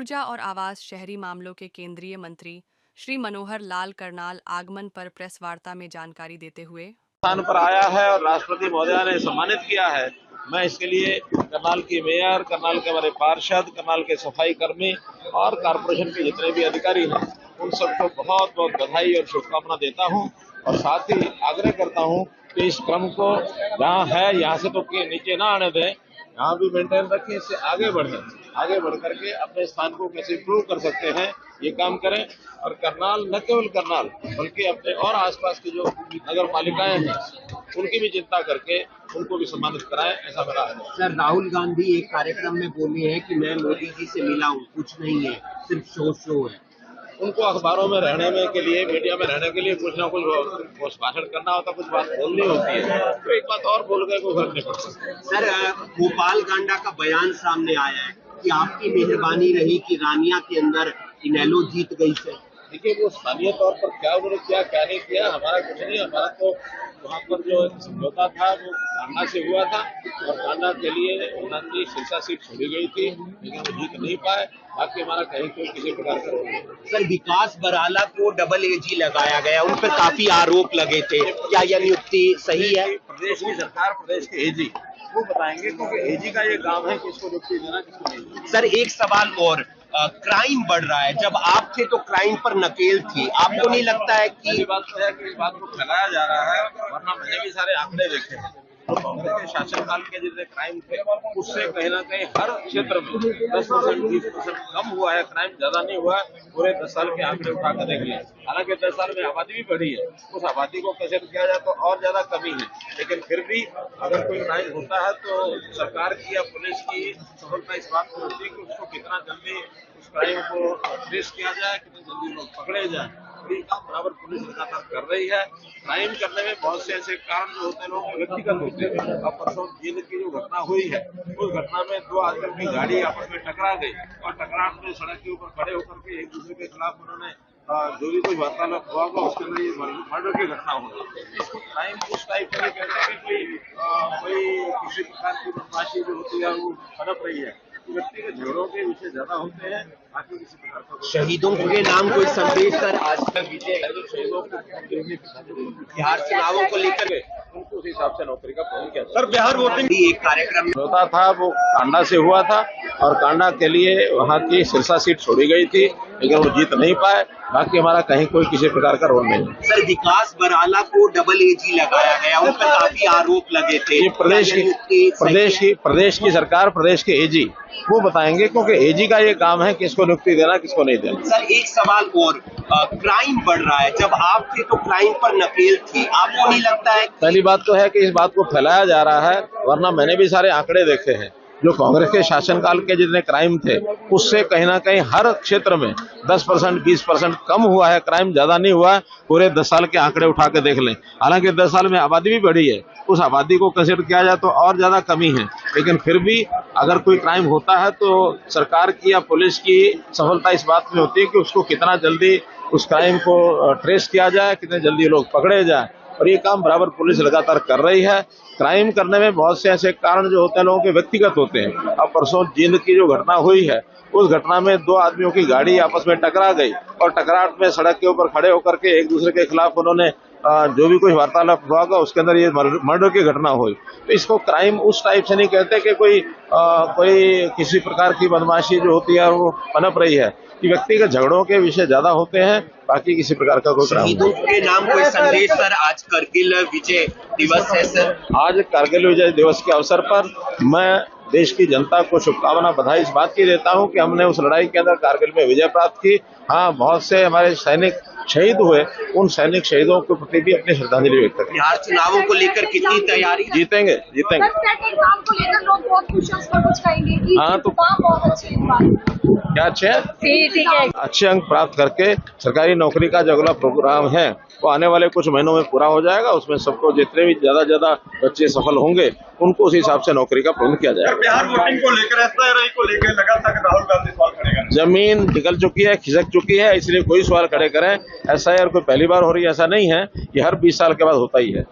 ऊर्जा और आवास शहरी मामलों के केंद्रीय मंत्री श्री मनोहर लाल करनाल आगमन पर प्रेस वार्ता में जानकारी देते हुए स्थान पर आया है और राष्ट्रपति महोदया ने सम्मानित किया है। मैं इसके लिए करनाल की मेयर, करनाल के हमारे पार्षद, करनाल के सफाई कर्मी और कारपोरेशन के जितने भी अधिकारी हैं उन सबको बहुत बहुत बधाई और शुभकामना देता हूं और साथ ही आग्रह करता हूं कि इस क्रम को जहां है यहाँ से तो नीचे ना आने दें, यहाँ भी मेंटेन रखें, इससे आगे बढ़ करके अपने स्थान को कैसे इम्प्रूव कर सकते हैं ये काम करें। और करनाल न केवल करनाल बल्कि अपने और आसपास की जो नगर पालिकाएं हैं उनकी भी चिंता करके उनको भी सम्मानित कराएं, ऐसा मेरा है। सर, राहुल गांधी एक कार्यक्रम में बोले हैं कि मैं मोदी जी से मिला हूँ, कुछ नहीं है, सिर्फ शो है। उनको अखबारों में रहने में के लिए, मीडिया में रहने के लिए कुछ ना कुछ भाषण करना होता, कुछ बात बोलनी होती है, तो एक बात और बोल गए कोई फर्क नहीं पड़ता। सर, भोपाल गांडा का बयान सामने आया है कि आपकी मेहरबानी रही कि रानिया के अंदर इनेलो जीत गई। सर देखिए, वो स्थानीय तौर पर क्या उन्होंने किया क्या नहीं किया, हमारा कुछ नहीं। हमारा तो वहाँ पर जो समझौता था वो कांडा से हुआ था और कांडा के लिए उन्होंने सिरसा सीट छोड़ी गई थी, लेकिन वो जीत नहीं पाए। बाकी हमारा कहीं कोई किसी प्रकार का रोल नहीं। सर, विकास बराला को डबल एजी लगाया गया, उन पर काफी आरोप लगे थे, क्या यह नियुक्ति सही है? प्रदेश की सरकार, प्रदेश के एजी वो बताएंगे, क्योंकि एजी का ये काम है किसको नियुक्ति देना किसको नहीं। सर, एक सवाल और, क्राइम बढ़ रहा है, जब आप थे तो क्राइम पर नकेल थी, आपको नहीं लगता है कि बात तो है कि इस बात को फैलाया जा रहा है, वरना मैंने भी सारे आंकड़े देखे हैं। तो कांग्रेस के शासनकाल के जितने क्राइम थे उससे कहीं ना कहीं हर क्षेत्र में 10%, 20% कम हुआ है, क्राइम ज्यादा नहीं हुआ है। पूरे 10 साल के आंकड़े उठाकर देख लिया। हालांकि 10 साल में आबादी भी बढ़ी है, उस आबादी को कैसे किया जाए तो और ज्यादा कमी है, लेकिन फिर भी अगर कोई क्राइम होता है तो सरकार की या पुलिस की सफलता इस बात में होती है कि उसको कितना जल्दी उस क्राइम को ट्रेस किया जाए, कितनी जल्दी लोग पकड़े जाए। ये काम बराबर पुलिस लगातार कर रही है। क्राइम करने में बहुत से ऐसे कारण जो होते हैं लोगों के व्यक्तिगत होते हैं। अब परसों जींद की जो घटना हुई है, उस घटना में 2 आदमियों की गाड़ी आपस में टकरा गई और टकराहट में सड़क के ऊपर खड़े होकर के एक दूसरे के खिलाफ उन्होंने जो भी कोई वार्तालाप हुआ होगा उसके अंदर ये मर्डर की घटना होगी। इसको क्राइम उस टाइप से कहते हैं कि कोई किसी प्रकार की बदमाशी जो होती है वो पनप रही है। व्यक्तिगत झगड़ों के विषय ज्यादा होते हैं, बाकी किसी प्रकार का। शहीदों के नाम कोई संदेश सर आज तक शहीदों को बिहार चुनावों को लेकर उनको उस हिसाब से नौकरी का फोन किया। सर, बिहार वोटिंग एक कार्यक्रम होता था वो कांडा से हुआ था और कांडा के लिए वहाँ की सिरसा सीट छोड़ी गई थी, लेकिन वो जीत नहीं पाए। बाकी हमारा कहीं कोई किसी प्रकार का रोल नहीं है। सर, विकास बराला को डबल एजी लगाया गया, उन पर काफी आरोप लगे थे। ये प्रदेश की सरकार, प्रदेश के एजी वो बताएंगे, क्योंकि एजी का ये काम है किसको नियुक्ति देना किसको नहीं देना। सर, एक सवाल और, क्राइम बढ़ रहा है, जब आप थे तो क्राइम पर नकेल थी, आपको नहीं लगता है? पहली बात तो है कि इस बात को फैलाया जा रहा है, वरना मैंने भी सारे आंकड़े देखे हैं। जो कांग्रेस के शासनकाल के जितने क्राइम थे उससे कहीं ना कहीं हर क्षेत्र में 10%, 20% कम हुआ है, क्राइम ज्यादा नहीं हुआ है। पूरे 10 साल के आंकड़े उठा के देख लें। हालांकि 10 साल में आबादी भी बढ़ी है, उस आबादी को कंसिडर किया जाए तो और ज्यादा कमी है, लेकिन फिर भी अगर कोई क्राइम होता है तो सरकार की या पुलिस की सफलता इस बात में होती है कि उसको कितना जल्दी उस क्राइम को ट्रेस किया जाए, कितने जल्दी लोग पकड़े जाए, और ये काम बराबर पुलिस लगातार कर रही है। क्राइम करने में बहुत से ऐसे कारण जो होते हैं लोगों के व्यक्तिगत होते हैं। अब परसों जींद की जो घटना हुई है, उस घटना में 2 आदमियों की गाड़ी आपस में टकरा गई और टकराहट में सड़क के ऊपर खड़े होकर के एक दूसरे के खिलाफ उन्होंने जो भी कोई वार्तालाप हुआ होगा उसके अंदर ये मर्डर की घटना हुई। तो इसको क्राइम उस टाइप से नहीं कहते कि कोई किसी प्रकार की बदमाशी जो होती है वो पनप रही है, कि व्यक्तिगत झगड़ों के विषय ज्यादा होते हैं, बाकी किसी प्रकार का कोई शहीदों के नाम कोई संदेश सर? आज करगिल विजय दिवस है सर। आज कारगिल विजय दिवस के अवसर पर मैं देश की जनता को शुभकामना बधाई इस बात की देता हूं कि हमने उस लड़ाई के अंदर कारगिल में विजय प्राप्त की। हाँ, बहुत से हमारे सैनिक शहीद हुए, उन सैनिक शहीदों के प्रति भी अपनी श्रद्धांजलि व्यक्त करें। बिहार चुनावों को लेकर कितनी तैयारी? जीतेंगे। काम को लेकर लोग बहुत खुश हैं, उस पर कुछ कहेंगे कि हाँ, तो बहुत अच्छे क्या अच्छे हैं? ठीक है। अच्छे अंक प्राप्त करके सरकारी नौकरी का जो अगला प्रोग्राम है वो आने वाले कुछ महीनों में पूरा हो जाएगा। उसमें सबको जितने भी ज्यादा बच्चे सफल होंगे उनको उस हिसाब से नौकरी का प्रबंध किया जाएगा। बिहार वोटिंग को लेकर लगातार राहुल गांधी सवाल खड़े करें। जमीन निकल चुकी है, खिसक चुकी है, इसलिए कोई सवाल खड़े करें ऐसा है, और कोई पहली बार हो रही है ऐसा नहीं है, ये हर 20 साल के बाद होता ही है।